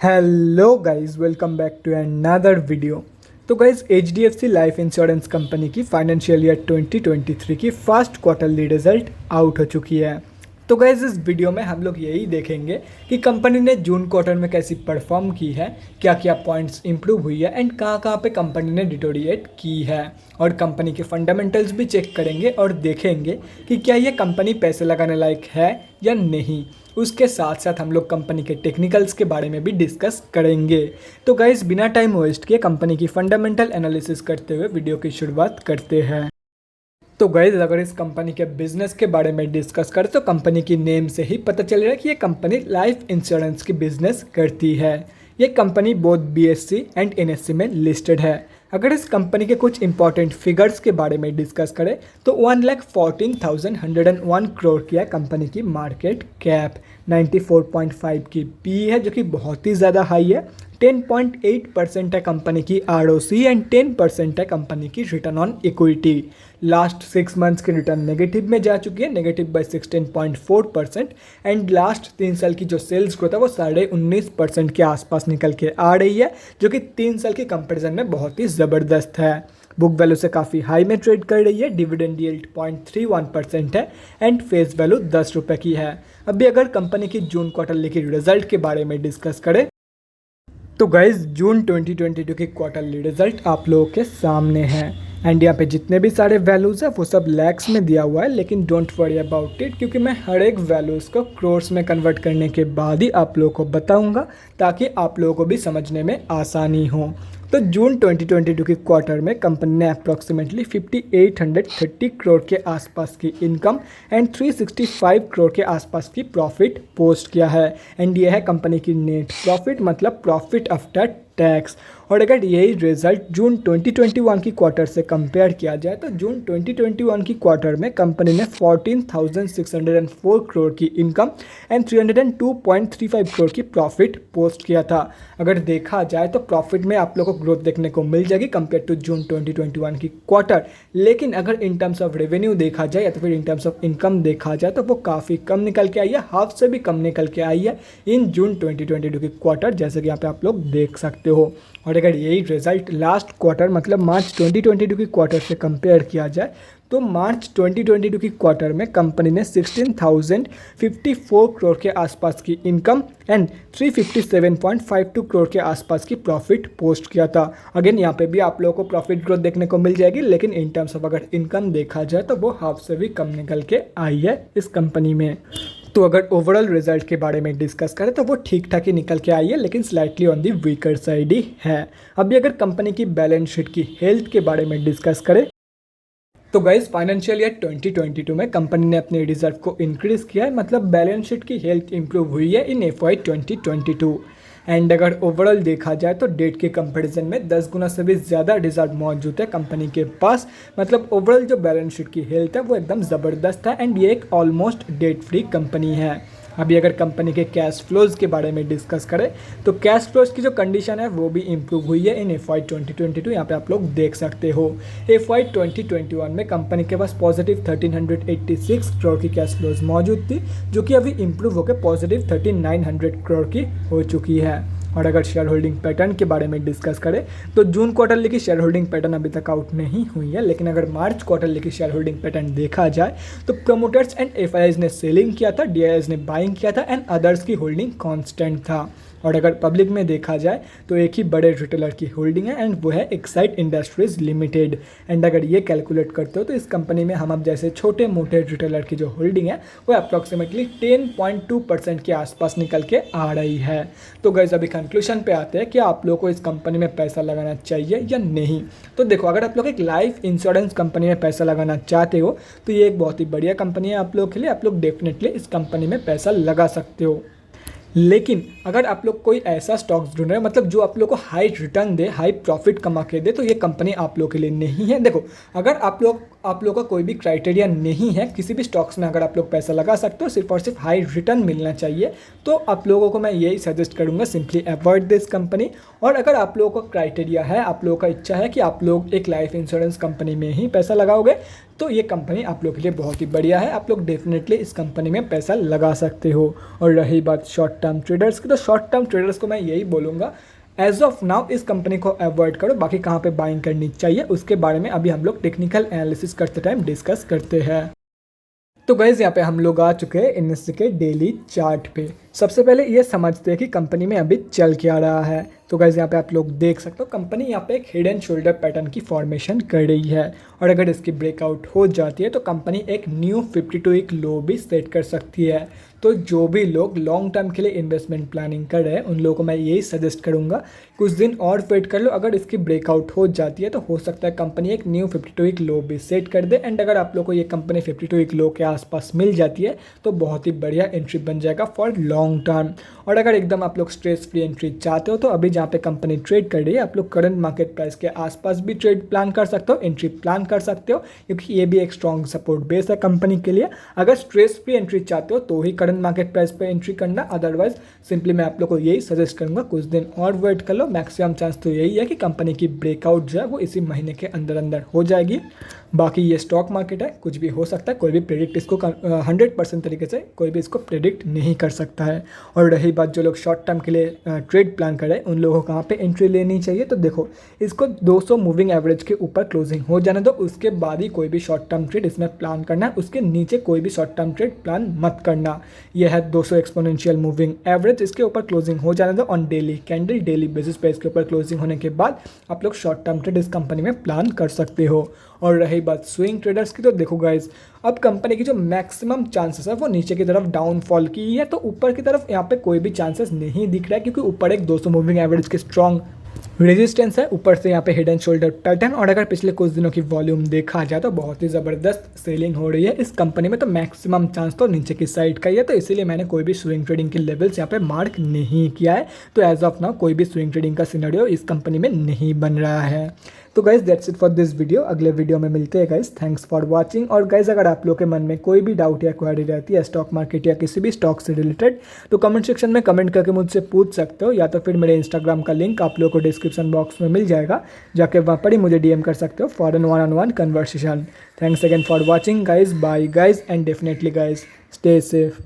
Hello guys, welcome back to another video. तो guys, HDFC life insurance company की financial year 2023 की first quarterly result out हो चुकी है। तो गाइस, इस वीडियो में हम लोग यही देखेंगे कि कंपनी ने जून क्वार्टर में कैसी परफॉर्म की है, क्या क्या पॉइंट्स इंप्रूव हुई है एंड कहाँ कहाँ पे कंपनी ने डिटोरिएट की है, और कंपनी के फंडामेंटल्स भी चेक करेंगे और देखेंगे कि क्या ये कंपनी पैसे लगाने लायक है या नहीं। उसके साथ साथ हम लोग कंपनी के टेक्निकल्स के बारे में भी डिस्कस करेंगे। तो गाइस, बिना टाइम वेस्ट किए कंपनी की फंडामेंटल एनालिसिस करते हुए वीडियो की शुरुआत करते हैं। तो गाइस, अगर इस कंपनी के बिजनेस के बारे में डिस्कस करें तो कंपनी की नेम से ही पता चल रहा है कि ये कंपनी लाइफ इंश्योरेंस की बिजनेस करती है। ये company both BSE and NSE में लिस्टेड है। अगर इस कंपनी के कुछ इंपॉर्टेंट फिगर्स के बारे में डिस्कस करें तो 1,14,101 करोड़ की है कंपनी की मार्केट कैप। 94.5 की पी है जो कि बहुत ही ज़्यादा हाई है। 10.8% है कंपनी की ROC एंड 10% है कंपनी की return on equity. Last 6 months की रिटर्न नेगेटिव में जा चुकी है, नेगेटिव बाय 16.4%। एंड लास्ट 3 साल की जो सेल्स ग्रोथ है वो 19.5% के आसपास निकल के आ रही है, जो कि 3 साल के कंपेरिजन में बहुत ही ज़बरदस्त है। बुक वैल्यू से काफ़ी हाई में ट्रेड कर रही है। डिविडेंड यील्ड 0.31% है एंड फेस वैल्यू 10 रुपये की है। अभी अगर कंपनी की जून क्वार्टरली की रिजल्ट के बारे में डिस्कस करें तो गाइज, जून 2022 की क्वार्टरली रिजल्ट आप लोगों के सामने है। एंड यहाँ पे जितने भी सारे वैल्यूज़ है वो सब लैक्स में दिया हुआ है, लेकिन डोंट वरी अबाउट इट, क्योंकि मैं हर एक वैल्यूज़ को क्रोर्स में कन्वर्ट करने के बाद ही आप लोगों को बताऊंगा, ताकि आप लोगों को भी समझने में आसानी हो। तो जून 2022 की क्वार्टर में कंपनी ने अप्रॉक्सीमेटली 5,830 करोड़ के आसपास की इनकम एंड 365 करोड़ के आसपास की प्रॉफिट पोस्ट किया है। एंड ये है कंपनी की नेट प्रॉफिट, मतलब प्रॉफिट आफ्टर टैक्स। और अगर यही रिजल्ट जून 2021 की क्वार्टर से कंपेयर किया जाए तो जून 2021 की क्वार्टर में कंपनी ने 14,604 करोड़ की इनकम एंड 302.35 करोड़ की प्रॉफिट पोस्ट किया था। अगर देखा जाए तो प्रॉफिट में आप लोगों को ग्रोथ देखने को मिल जाएगी कंपेयर टू जून 2021 की क्वार्टर। लेकिन अगर इन टर्म्स ऑफ रेवेन्यू देखा जाए या तो फिर इन टर्म्स ऑफ इनकम देखा जाए तो वो काफ़ी कम निकल के आई है, हाफ से भी कम निकल के आई है इन जून 2022 की क्वार्टर, जैसे कि यहाँ पे आप लोग देख सकते हो। और अगर यही रिजल्ट लास्ट क्वार्टर मतलब मार्च 2022 की क्वार्टर से कंपेयर किया जाए तो मार्च 2022 की क्वार्टर में कंपनी ने 16,054 करोड़ के आसपास की इनकम एंड 357.52 करोड़ के आसपास की प्रॉफिट पोस्ट किया था। अगेन यहाँ पे भी आप लोगों को प्रॉफिट ग्रोथ देखने को मिल जाएगी, लेकिन इन टर्म्स ऑफ अगर इनकम देखा जाए तो वो हाफ से भी कम निकल के आई है इस कंपनी में। तो अगर ओवरऑल रिजल्ट के बारे में डिस्कस करें तो वो ठीक ठाक ही निकल के आई है, लेकिन slightly on the weaker side ही है। अभी अगर कंपनी की बैलेंस शीट की हेल्थ के बारे में डिस्कस करें तो गाइस, फाइनेंशियल ईयर 2022 में कंपनी ने अपने रिजर्व को इंक्रीज किया है, मतलब बैलेंस शीट की हेल्थ इंप्रूव हुई है इन FY 2022। एंड अगर ओवरऑल देखा जाए तो डेट के कंपैरिजन में 10 गुना से भी ज़्यादा रिजर्व मौजूद है कंपनी के पास, मतलब ओवरऑल जो बैलेंस शीट की हेल्थ है वो एकदम ज़बरदस्त है एंड ये एक ऑलमोस्ट डेट फ्री कंपनी है। अभी अगर कंपनी के कैश फ्लोज के बारे में डिस्कस करें तो कैश फ्लोज की जो कंडीशन है वो भी इंप्रूव हुई है इन FY 2022। यहाँ पे आप लोग देख सकते हो FY 2021 में कंपनी के पास पॉजिटिव 1,386 करोड़ की कैश फ्लोज मौजूद थी, जो कि अभी इंप्रूव होकर पॉजिटिव 3,900 करोड़ की हो चुकी है। और अगर शेयर होल्डिंग पैटर्न के बारे में डिस्कस करें तो जून क्वार्टरली की शेयर होल्डिंग पैटर्न अभी तक आउट नहीं हुई है, लेकिन अगर मार्च क्वार्टरली की शेयर होल्डिंग पैटर्न देखा जाए तो प्रमोटर्स एंड FIIs ने सेलिंग किया था, DIIs ने बाइंग किया था एंड अदर्स की होल्डिंग कांस्टेंट था। और अगर पब्लिक में देखा जाए तो एक ही बड़े रिटेलर की होल्डिंग है एंड वो है एक्साइड इंडस्ट्रीज लिमिटेड। एंड अगर ये कैलकुलेट करते हो तो इस कंपनी में हम अब जैसे छोटे मोटे रिटेलर की जो होल्डिंग है वो अप्रॉक्सीमेटली 10.2% के आसपास निकल के आ रही है। तो गाइस, अभी कंक्लूजन पे आते हैं कि आप लोगों को इस कंपनी में पैसा लगाना चाहिए या नहीं। तो देखो, अगर आप लोग एक लाइफ इंश्योरेंस कंपनी में पैसा लगाना चाहते हो तो ये एक बहुत ही बढ़िया कंपनी है आप लोगों के लिए। आप लोग डेफिनेटली इस कंपनी में पैसा लगा सकते हो। लेकिन अगर आप लोग कोई ऐसा स्टॉक्स ढूंढ रहे हो मतलब जो आप लोग को हाई रिटर्न दे, हाई प्रॉफिट कमा के दे, तो ये कंपनी आप लोग के लिए नहीं है। देखो, अगर आप लोग का कोई भी क्राइटेरिया नहीं है किसी भी स्टॉक्स में अगर आप लोग पैसा लगा सकते हो, सिर्फ और सिर्फ हाई रिटर्न मिलना चाहिए, तो आप लोगों को मैं यही सजेस्ट करूंगा, सिंपली अवॉइड दिस कंपनी। और अगर आप लोगों का क्राइटेरिया है, आप लोगों का इच्छा है कि आप लोग एक लाइफ इंश्योरेंस कंपनी में ही पैसा लगाओगे, तो ये कंपनी आप लोग के लिए बहुत ही बढ़िया है, आप लोग डेफिनेटली इस कंपनी में पैसा लगा सकते हो। और रही बात शॉर्ट टर्म ट्रेडर्स की, तो शॉर्ट टर्म ट्रेडर्स को मैं यही बोलूँगा एज ऑफ नाउ इस कंपनी को अवॉइड करो। बाकी कहाँ पे बाइंग करनी चाहिए उसके बारे में अभी हम लोग टेक्निकल एनालिसिस करते टाइम डिस्कस करते हैं। तो गाइज़ यहाँ पे हम लोग आ चुके हैं इनसे के डेली चार्ट पे। सबसे पहले ये समझते हैं कि कंपनी में अभी चल क्या रहा है। तो गाइज़ यहाँ पे आप लोग देख सकते हो कंपनी यहाँ पे एक हेड एंड शोल्डर पैटर्न की फॉर्मेशन कर रही है, और अगर इसकी ब्रेकआउट हो जाती है तो कंपनी एक न्यू 52 वीक लो भी सेट कर सकती है। तो जो भी लोग लॉन्ग टर्म के लिए इन्वेस्टमेंट प्लानिंग कर रहे हैं उन लोगों को मैं यही सजेस्ट करूँगा कुछ दिन और वेट कर लो। अगर इसकी ब्रेकआउट हो जाती है तो हो सकता है कंपनी एक न्यू 52 वीक लो भी सेट कर दे, एंड अगर आप लोग को ये कंपनी 52 वीक लो के आसपास मिल जाती है तो बहुत ही बढ़िया एंट्री बन जाएगा फॉर लॉन्ग टर्म। और अगर एकदम आप लोग स्ट्रेस फ्री एंट्री चाहते हो तो अभी जहाँ पे कंपनी ट्रेड कर रही है आप लोग करंट मार्केट प्राइस के आसपास भी ट्रेड प्लान कर सकते हो, एंट्री प्लान कर सकते हो, क्योंकि ये भी एक स्ट्रॉन्ग सपोर्ट बेस है कंपनी के लिए। अगर स्ट्रेस फ्री एंट्री चाहते हो तो ही करंट मार्केट प्राइस पे एंट्री करना, अदरवाइज सिंपली मैं आप लोग को यही सजेस्ट करूंगा कुछ दिन और वेट कर लो। मैक्सिमम चांस तो यही है कि कंपनी की ब्रेकआउट जो है वो इसी महीने के अंदर अंदर हो जाएगी। बाकी ये स्टॉक मार्केट है, कुछ भी हो सकता है, कोई भी प्रेडिक्ट इसको 100% तरीके से कोई भी इसको प्रेडिक्ट नहीं कर सकता है। और रही बात जो लोग शॉर्ट टर्म के लिए ट्रेड प्लान कर रहे हैं उन लोगों को कहाँ पे एंट्री लेनी चाहिए, तो देखो इसको 200 मूविंग एवरेज के ऊपर क्लोजिंग हो जाने दो, उसके बाद ही कोई भी शॉर्ट टर्म ट्रेड इसमें प्लान करना है। उसके नीचे कोई भी शॉर्ट टर्म ट्रेड प्लान मत करना। यह है 200 एक्सपोनेंशियल मूविंग एवरेज, इसके ऊपर क्लोजिंग हो जाने दो on daily candle, daily basis पे इसके ऊपर क्लोजिंग होने के बाद आप लोग शॉर्ट टर्म ट्रेड इस कंपनी में प्लान कर सकते हो। और रही बात स्विंग ट्रेडर्स की, तो देखो गाइज अब कंपनी की जो मैक्सिमम चांसेस है वो नीचे की तरफ डाउनफॉल की ही है, तो ऊपर की तरफ यहाँ पे कोई भी चांसेस नहीं दिख रहा है, क्योंकि ऊपर एक 200 मूविंग एवरेज की स्ट्रॉन्ग रेजिस्टेंस है, ऊपर से यहाँ पे हेड एंड शोल्डर पैटर्न। और अगर पिछले कुछ दिनों की वॉल्यूम देखा जाए तो बहुत ही ज़बरदस्त सेलिंग हो रही है इस कंपनी में, तो मैक्सिमम चांस तो नीचे की साइड का ही है। तो इसीलिए मैंने कोई भी स्विंग ट्रेडिंग के लेवल्स यहाँ पे मार्क नहीं किया है। तो एज ऑफ नाउ कोई भी स्विंग ट्रेडिंग का सिनेरियो इस कंपनी में नहीं बन रहा है। तो guys that's it for this video, अगले वीडियो में मिलते हैं गाइज। Thanks for watching. और गाइज अगर आप लोग के मन में कोई भी डाउट या क्वेरी रहती है स्टॉक मार्केट या किसी भी स्टॉक से रिलेटेड तो कमेंट सेक्शन में कमेंट करके मुझसे पूछ सकते हो, या तो फिर मेरे इंस्टाग्राम का लिंक आप लोगों को डिस्क्रिप्शन बॉक्स में मिल जाएगा, जाके वहाँ पर ही मुझे डीएम कर सकते हो for an one on one conversation. Thanks again for watching guys, bye guys, and definitely guys stay safe.